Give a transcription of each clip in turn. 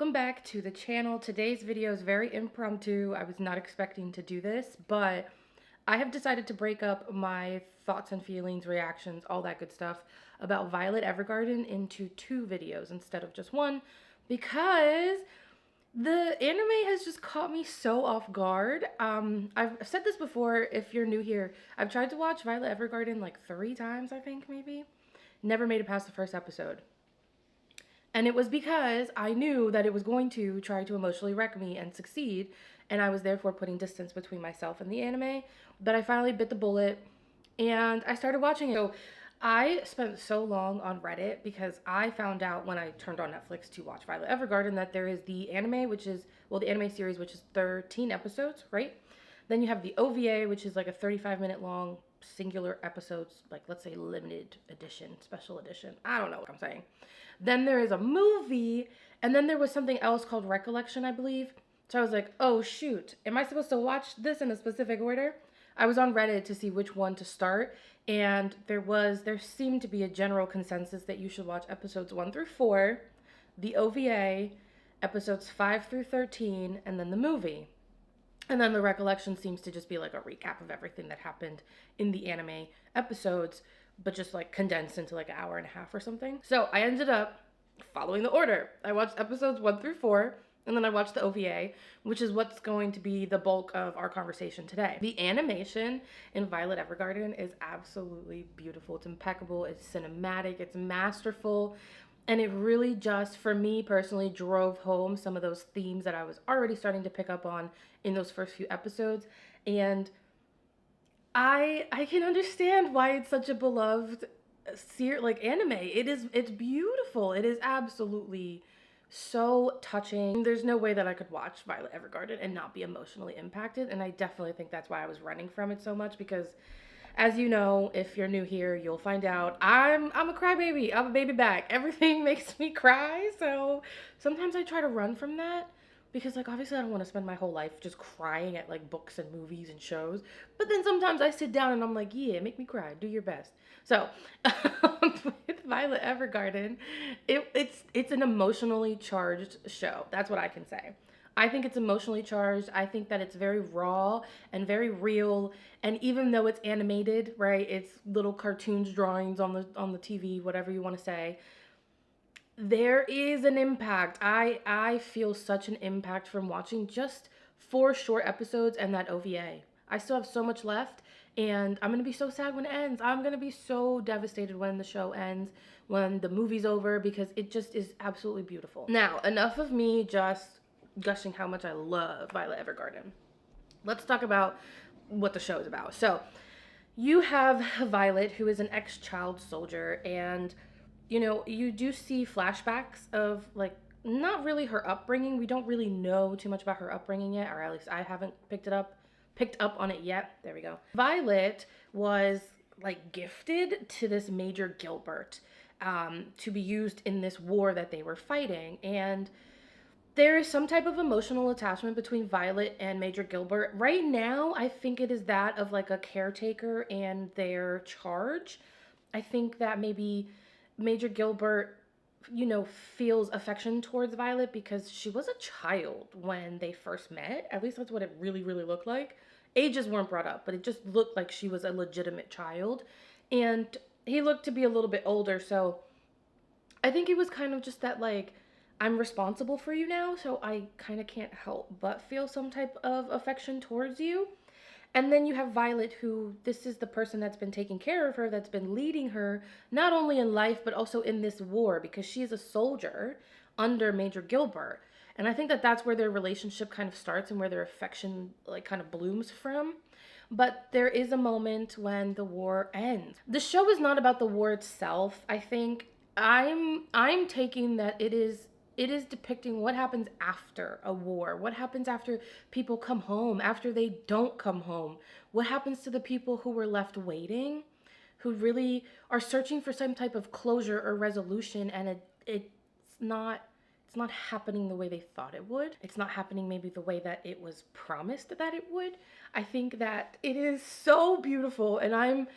Welcome back to the channel. Today's video is very impromptu. I was not expecting to do this, but I have decided to break up my thoughts and feelings, reactions, all that good stuff about Violet Evergarden into 2 videos instead of just 1, because the anime has just caught me so off guard. I've said this before, if you're new here, I've tried to watch Violet Evergarden like 3 times, I think, maybe. Never made it past the first episode. And it was because I knew that it was going to try to emotionally wreck me and succeed, and I was therefore putting distance between myself and the anime. But I finally bit the bullet, and I started watching it. So I spent so long on Reddit because I found out when I turned on Netflix to watch Violet Evergarden that there is the anime, which is, well, the anime series, which is 13 episodes, right? Then you have the OVA, which is like a 35-minute long singular episodes, like let's say limited edition, special edition. I don't know what I'm saying. Then there is a movie, and then there was something else called Recollection, I believe. So I was like, oh shoot, am I supposed to watch this in a specific order? I was on Reddit to see which one to start, and there seemed to be a general consensus that you should watch episodes 1 through 4, the OVA, episodes 5 through 13, and then the movie. And then the Recollection seems to just be like a recap of everything that happened in the anime episodes, but just like condensed into like an hour and a half or something. So I ended up following the order. I watched episodes 1 through 4, and then I watched the OVA, which is what's going to be the bulk of our conversation today. The animation in Violet Evergarden is absolutely beautiful. It's impeccable, it's cinematic, it's masterful, and it really just, for me personally, drove home some of those themes that I was already starting to pick up on in those first few episodes. And I can understand why it's such a beloved anime. It's beautiful. It is absolutely so touching. There's no way that I could watch Violet Evergarden and not be emotionally impacted, and I definitely think that's why I was running from it so much, because as you know, if you're new here, you'll find out I'm a crybaby. I'm a baby back. Everything makes me cry, so sometimes I try to run from that. Because, like, obviously I don't want to spend my whole life just crying at, like, books and movies and shows. But then sometimes I sit down and I'm like, yeah, make me cry. Do your best. So, with Violet Evergarden, it's an emotionally charged show. That's what I can say. I think it's emotionally charged. I think that it's very raw and very real. And even though it's animated, right, it's little cartoons, drawings on the TV, whatever you want to say, there is an impact. I feel such an impact from watching just 4 short episodes and that OVA. I still have so much left, and I'm gonna be so sad when it ends. I'm gonna be so devastated when the show ends, when the movie's over, because it just is absolutely beautiful. Now, enough of me just gushing how much I love Violet Evergarden. Let's talk about what the show is about. So, you have Violet, who is an ex-child soldier, and you know, you do see flashbacks of, like, not really her upbringing. We don't really know too much about her upbringing yet, or at least I haven't picked up on it yet. There we go. Violet was, like, gifted to this Major Gilbert to be used in this war that they were fighting, and there is some type of emotional attachment between Violet and Major Gilbert. Right now, I think it is that of, like, a caretaker and their charge. I think that maybe Major Gilbert, you know, feels affection towards Violet because she was a child when they first met. At least that's what it really, really looked like. Ages weren't brought up, but it just looked like she was a legitimate child. And he looked to be a little bit older, so I think it was kind of just that, like, I'm responsible for you now, so I kind of can't help but feel some type of affection towards you. And then you have Violet, who, this is the person that's been taking care of her, that's been leading her, not only in life, but also in this war, because she's a soldier under Major Gilbert. And I think that that's where their relationship kind of starts and where their affection, like, kind of blooms from. But there is a moment when the war ends. The show is not about the war itself. I think I'm taking that it is depicting what happens after a war, what happens after people come home, after they don't come home, what happens to the people who were left waiting, who really are searching for some type of closure or resolution, and it's not happening the way they thought it would. It's not happening maybe the way that it was promised that it would. I think that it is so beautiful, and I'm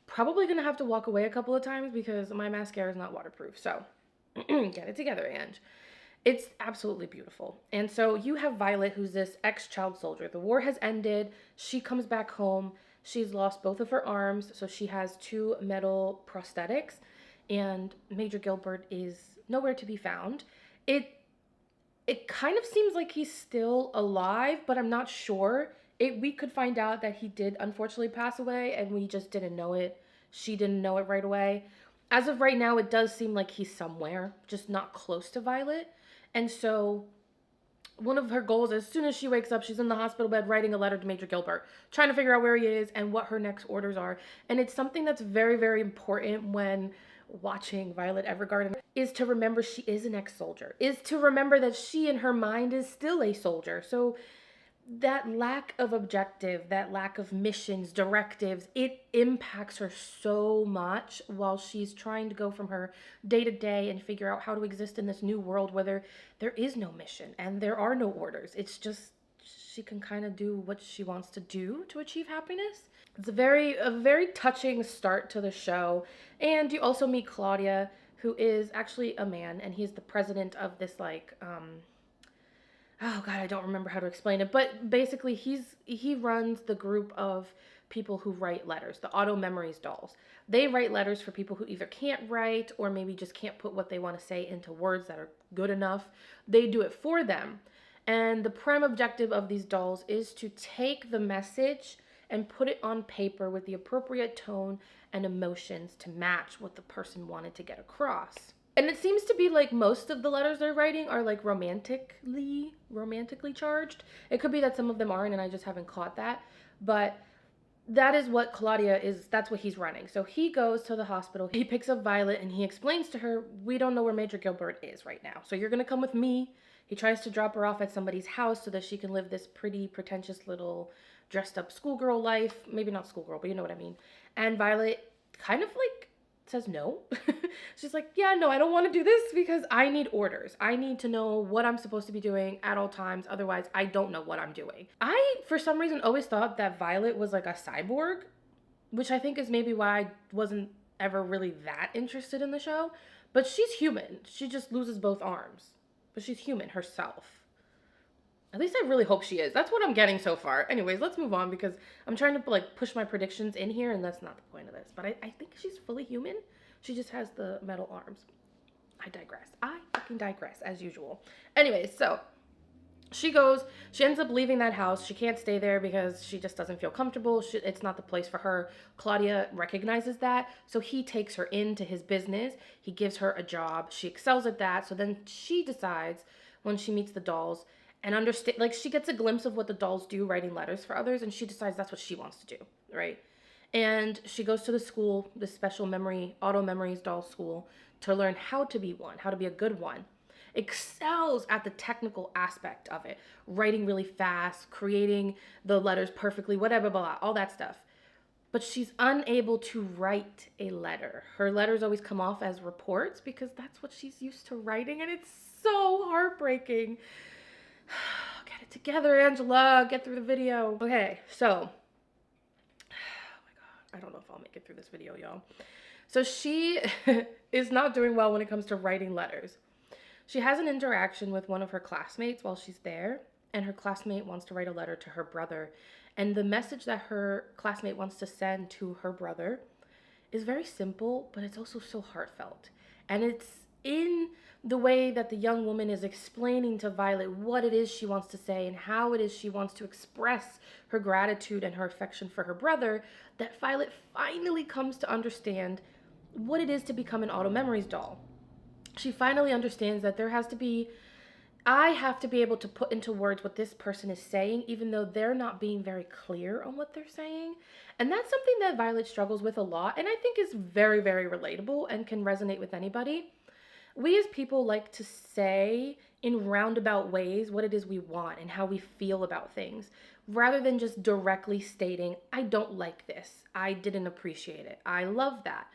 probably gonna have to walk away a couple of times because my mascara is not waterproof, so get it together, Ange. It's absolutely beautiful. And so you have Violet, who's this ex-child soldier. The war has ended. She comes back home. She's lost both of her arms, so she has two metal prosthetics, and Major Gilbert is nowhere to be found. It it kind of seems like he's still alive, but I'm not sure. We could find out that he did unfortunately pass away and we just didn't know it. She didn't know it right away. As of right now, it does seem like he's somewhere, just not close to Violet. And so one of her goals, as soon as she wakes up, she's in the hospital bed writing a letter to Major Gilbert, trying to figure out where he is and what her next orders are. And it's something that's very, very important when watching Violet Evergarden, is to remember she is an ex-soldier, is to remember that she in her mind is still a soldier. So that lack of objective, that lack of missions, directives, it impacts her so much while she's trying to go from her day to day and figure out how to exist in this new world where there is no mission and there are no orders. It's just she can kind of do what she wants to do to achieve happiness. It's a very touching start to the show. And you also meet Claudia, who is actually a man, and he's the president of this oh god, I don't remember how to explain it, but basically he runs the group of people who write letters, the auto memories dolls. They write letters for people who either can't write or maybe just can't put what they want to say into words that are good enough. They do it for them. And the prime objective of these dolls is to take the message and put it on paper with the appropriate tone and emotions to match what the person wanted to get across. And it seems to be like most of the letters they're writing are like romantically charged. It could be that some of them aren't and I just haven't caught that. But that is what Claudia is, that's what he's running. So he goes to the hospital, he picks up Violet and he explains to her, we don't know where Major Gilbert is right now. So you're gonna come with me. He tries to drop her off at somebody's house so that she can live this pretty pretentious little dressed up schoolgirl life. Maybe not schoolgirl, but you know what I mean. And Violet kind of like says no. She's like, yeah, no, I don't want to do this because I need orders. I need to know what I'm supposed to be doing at all times. Otherwise, I don't know what I'm doing. I, for some reason, always thought that Violet was like a cyborg, which I think is maybe why I wasn't ever really that interested in the show. But she's human. She just loses both arms. But she's human herself. At least I really hope she is. That's what I'm getting so far. Anyways, let's move on because I'm trying to like push my predictions in here and that's not the point of this. But I think she's fully human. She just has the metal arms. I digress. I fucking digress as usual. Anyways, so she ends up leaving that house. She can't stay there because she just doesn't feel comfortable. It's not the place for her. Claudia recognizes that. So he takes her into his business. He gives her a job. She excels at that. So then she decides when she meets the dolls and understand, like she gets a glimpse of what the dolls do writing letters for others. And she decides that's what she wants to do, right? And she goes to the school, the special auto memories doll school, to learn how to be one, how to be a good one. Excels at the technical aspect of it, writing really fast, creating the letters perfectly, whatever, blah, all that stuff. But she's unable to write a letter. Her letters always come off as reports because that's what she's used to writing, and it's so heartbreaking. Get it together, Angela. Get through the video. Okay, so I don't know if I'll make it through this video, y'all. So she is not doing well when it comes to writing letters. She has an interaction with one of her classmates while she's there, and her classmate wants to write a letter to her brother. And the message that her classmate wants to send to her brother is very simple, but it's also so heartfelt. And it's in the way that the young woman is explaining to Violet what it is she wants to say and how it is she wants to express her gratitude and her affection for her brother that Violet finally comes to understand what it is to become an auto memories doll. She finally understands that I have to be able to put into words what this person is saying, even though they're not being very clear on what they're saying. And that's something that Violet struggles with a lot, and I think is very, very relatable and can resonate with anybody. We as people like to say in roundabout ways what it is we want and how we feel about things, rather than just directly stating, I don't like this, I didn't appreciate it, I love that.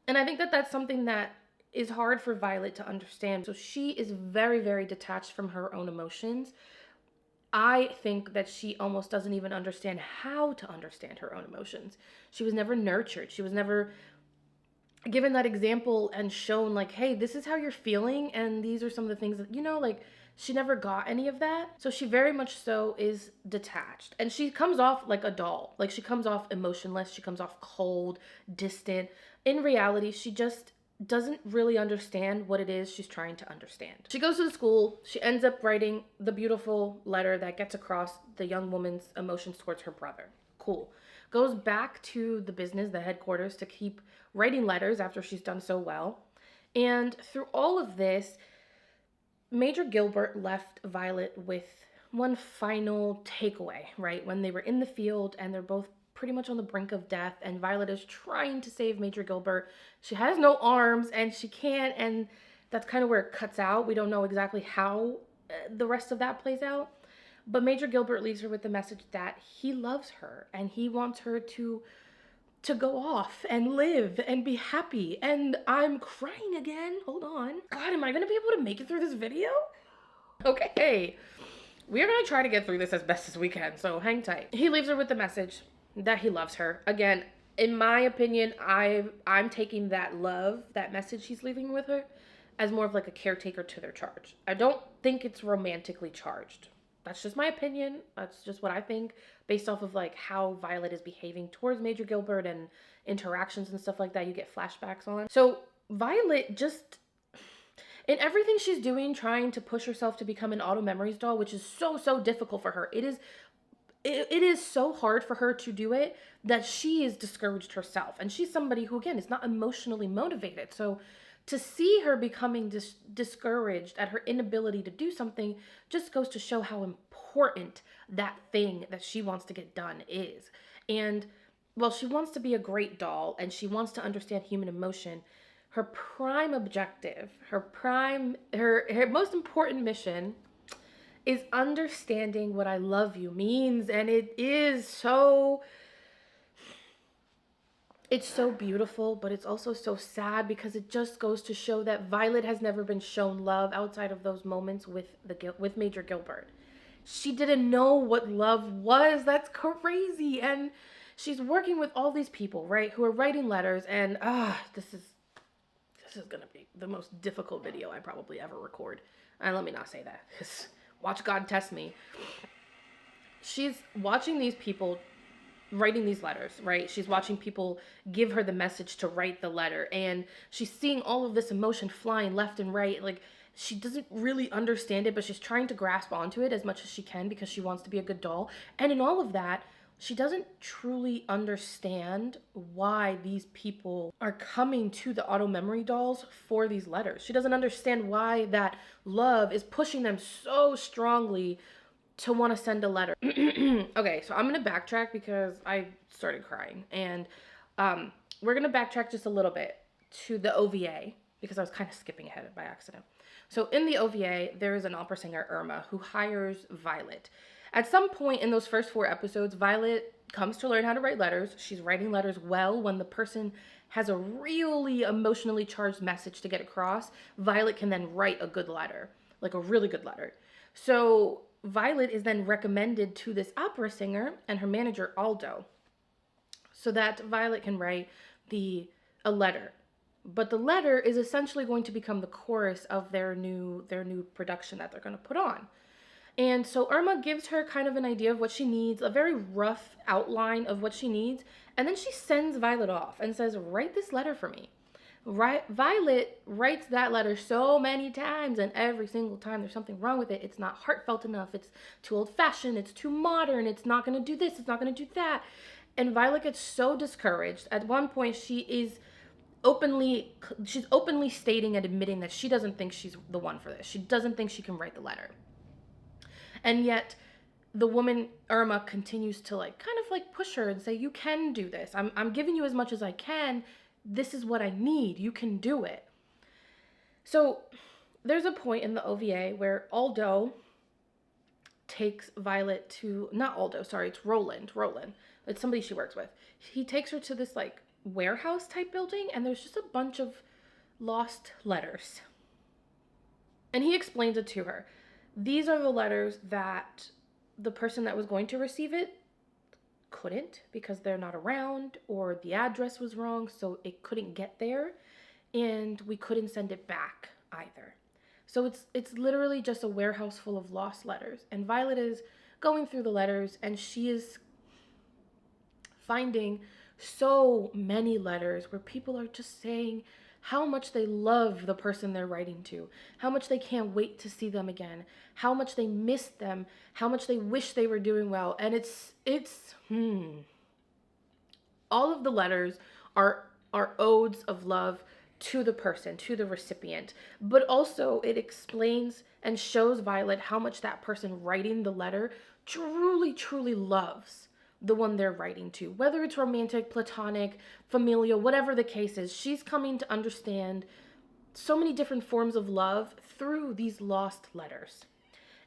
And I think that that's something that is hard for Violet to understand. So she is very, very detached from her own emotions. I think that she almost doesn't even understand how to understand her own emotions. She was never nurtured. She was never given that example and shown like, hey, this is how you're feeling and these are some of the things that, like, she never got any of that. So she very much so is detached. And she comes off like a doll. Like, she comes off emotionless, she comes off cold, distant. In reality, she just doesn't really understand what it is she's trying to understand. She goes to the school, she ends up writing the beautiful letter that gets across the young woman's emotions towards her brother. Cool. Goes back to the business, the headquarters, to keep writing letters after she's done so well. And through all of this, Major Gilbert left Violet with one final takeaway, right? When they were in the field and they're both pretty much on the brink of death, and Violet is trying to save Major Gilbert. She has no arms and she can't, and that's kind of where it cuts out. We don't know exactly how the rest of that plays out. But Major Gilbert leaves her with the message that he loves her and he wants her to go off and live and be happy. And I'm crying again. Hold on. God, am I going to be able to make it through this video? Okay. We are going to try to get through this as best as we can, so hang tight. He leaves her with the message that he loves her. Again, in my opinion, I'm taking that love, that message he's leaving with her, as more of like a caretaker to their charge. I don't think it's romantically charged. That's just my opinion. That's just what I think based off of like how Violet is behaving towards Major Gilbert and interactions and stuff like that. You get flashbacks on. So Violet just, in everything she's doing, trying to push herself to become an Auto Memories doll, which is so difficult for her. It is so hard for her to do it that she is discouraged herself. And she's somebody who, again, is not emotionally motivated. So to see her becoming discouraged at her inability to do something just goes to show how important that thing that she wants to get done is. And while she wants to be a great doll and she wants to understand human emotion, her prime objective, her most important mission is understanding what I love you means. And it's so beautiful, but it's also so sad because it just goes to show that Violet has never been shown love outside of those moments with Major Gilbert. She didn't know what love was. That's crazy. And she's working with all these people, right, who are writing letters, and this is gonna be the most difficult video I probably ever record. And let me not say that, because watch God test me. She's watching these people writing these letters, right? She's watching people give her the message to write the letter, and she's seeing all of this emotion flying left and right. Like, she doesn't really understand it, but she's trying to grasp onto it as much as she can because she wants to be a good doll. And in all of that, she doesn't truly understand why these people are coming to the Auto Memory dolls for these letters. She doesn't understand why that love is pushing them so strongly to want to send a letter. Okay, so I'm going to backtrack because I started crying. And we're going to backtrack just a little bit to the OVA because I was kind of skipping ahead by accident. So in the OVA, there is an opera singer, Irma, who hires Violet. At some point in those first 4 episodes, Violet comes to learn how to write letters. She's writing letters well. When the person has a really emotionally charged message to get across, Violet can then write a good letter, like a really good letter. So Violet is then recommended to this opera singer and her manager, Aldo, so that Violet can write a letter. But the letter is essentially going to become the chorus of their new production that they're going to put on. And so Irma gives her kind of an idea of what she needs, a very rough outline of what she needs, and then she sends Violet off and says, write this letter for me. Violet writes that letter so many times, and every single time there's something wrong with it. It's not heartfelt enough, it's too old-fashioned, it's too modern, it's not going to do this, it's not going to do that. And Violet gets so discouraged. At one point, she's openly stating and admitting that she doesn't think she's the one for this. She doesn't think she can write the letter. And yet the woman, Irma, continues to kind of push her and say, you can do this. I'm giving you as much as I can. This is what I need. You can do it. So there's a point in the OVA where Aldo takes Violet to, not Aldo, sorry, it's Roland. It's somebody she works with. He takes her to this warehouse type building, and there's just a bunch of lost letters. And he explains it to her. These are the letters that the person that was going to receive it couldn't because they're not around, or the address was wrong, so it couldn't get there, and we couldn't send it back either. So it's literally just a warehouse full of lost letters. And Violet is going through the letters, and she is finding so many letters where people are just saying how much they love the person they're writing to, how much they can't wait to see them again, how much they miss them, how much they wish they were doing well. And all of the letters are odes of love to the person, to the recipient, but also it explains and shows Violet how much that person writing the letter truly, truly loves the one they're writing to. Whether it's romantic, platonic, familial, whatever the case is, she's coming to understand so many different forms of love through these lost letters.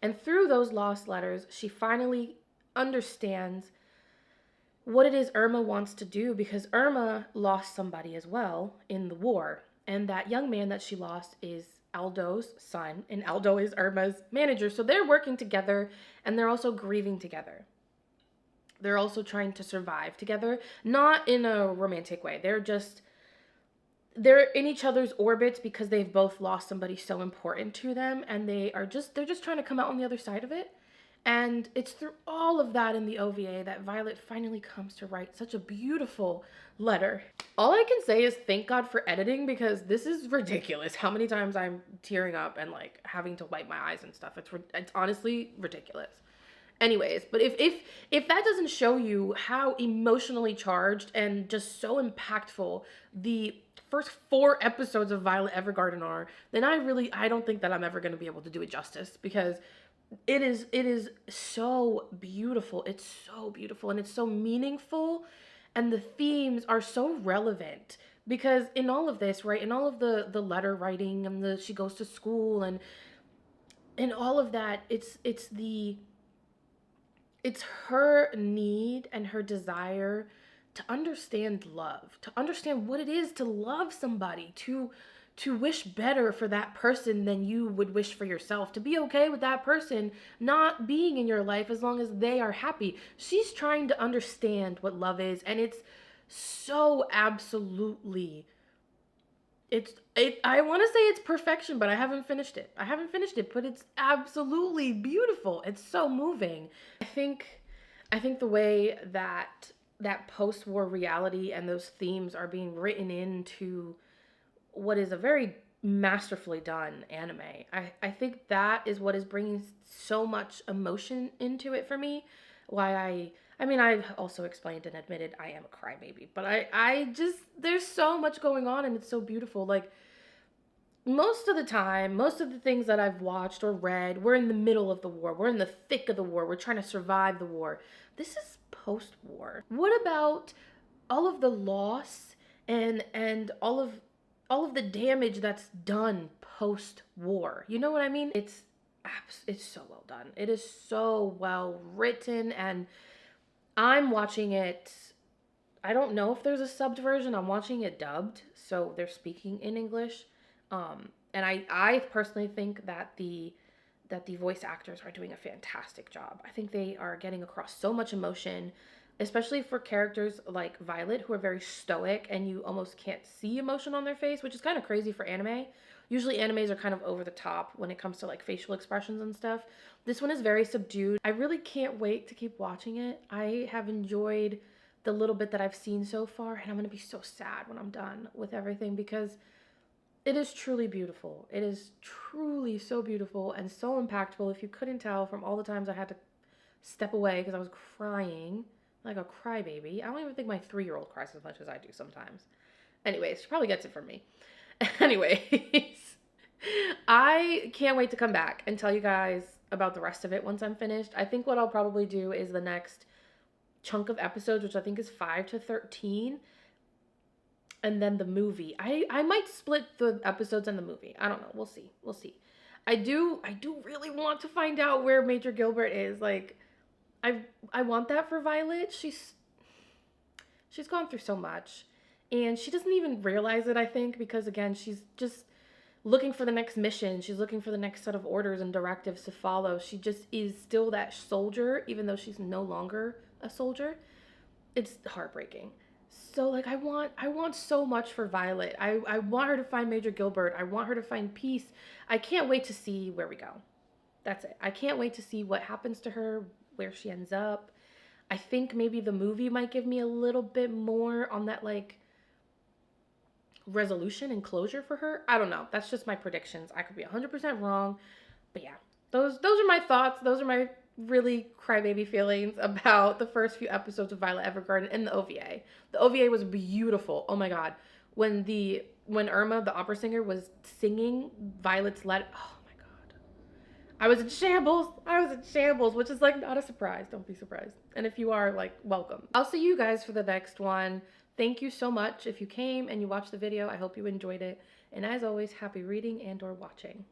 And through those lost letters, she finally understands what it is Irma wants to do, because Irma lost somebody as well in the war. And that young man that she lost is Aldo's son, and Aldo is Irma's manager. So they're working together, and they're also grieving together. They're also trying to survive together, not in a romantic way. They're in each other's orbits because they've both lost somebody so important to them, and they're just trying to come out on the other side of it. And it's through all of that in the OVA that Violet finally comes to write such a beautiful letter. All I can say is thank God for editing, because this is ridiculous how many times I'm tearing up and like having to wipe my eyes and stuff. It's honestly ridiculous. Anyways, but if that doesn't show you how emotionally charged and just so impactful the first 4 episodes of Violet Evergarden are, then I don't think that I'm ever going to be able to do it justice, because it is so beautiful. It's so beautiful, and it's so meaningful, and the themes are so relevant, because in all of this, right, in all of the letter writing and she goes to school and all of that, it's her need and her desire to understand love, to understand what it is to love somebody, to wish better for that person than you would wish for yourself, to be okay with that person not being in your life as long as they are happy. She's trying to understand what love is, and it's so absolutely, I want to say it's perfection, but I haven't finished it, but it's absolutely beautiful. It's so moving. I think the way that post-war reality and those themes are being written into what is a very masterfully done anime, I think that is what is bringing so much emotion into it for me. Why I mean, I've also explained and admitted I am a crybaby, but I just, there's so much going on, and it's so beautiful. Like, most of the time, most of the things that I've watched or read, we're in the middle of the war. We're in the thick of the war. We're trying to survive the war. This is post-war. What about all of the loss and all of the damage that's done post-war? You know what I mean? It's so well done. It is so well written, and I'm watching it, I don't know if there's a subbed version. I'm watching it dubbed, so they're speaking in English. And I personally think that the voice actors are doing a fantastic job. I think they are getting across so much emotion, especially for characters like Violet, who are very stoic and you almost can't see emotion on their face, which is kind of crazy for anime. Usually animes are kind of over the top when it comes to like facial expressions and stuff. This one is very subdued. I really can't wait to keep watching it. I have enjoyed the little bit that I've seen so far, and I'm going to be so sad when I'm done with everything, because it is truly beautiful. It is truly so beautiful and so impactful. If you couldn't tell from all the times I had to step away because I was crying like a crybaby. I don't even think my 3-year-old cries as much as I do sometimes. Anyways, she probably gets it from me. Anyways, I can't wait to come back and tell you guys about the rest of it once I'm finished. I think what I'll probably do is the next chunk of episodes, which I think is 5 to 13, and then the movie. I might split the episodes and the movie. I don't know. We'll see. I do really want to find out where Major Gilbert is. Like, I want that for Violet. She's gone through so much, and she doesn't even realize it, I think, because again, she's just looking for the next mission. She's looking for the next set of orders and directives to follow. She just is still that soldier, even though she's no longer a soldier. it's heartbreaking. So like I want so much for Violet. I want her to find Major Gilbert. I want her to find peace. I can't wait to see where we go. That's it. I can't wait to see what happens to her, where she ends up. I think maybe the movie might give me a little bit more on that like resolution and closure for her. I don't know. That's just my predictions. I could be 100% wrong. But yeah, those are my thoughts. Those are my really crybaby feelings about the first few episodes of Violet Evergarden and the OVA. The OVA was beautiful. Oh my god. When Irma, the opera singer, was singing Violet's letter, oh my god. I was in shambles. I was in shambles, which is like not a surprise. Don't be surprised. And if you are, like, welcome. I'll see you guys for the next one. Thank you so much if you came and you watched the video. I hope you enjoyed it. And as always, happy reading and or watching.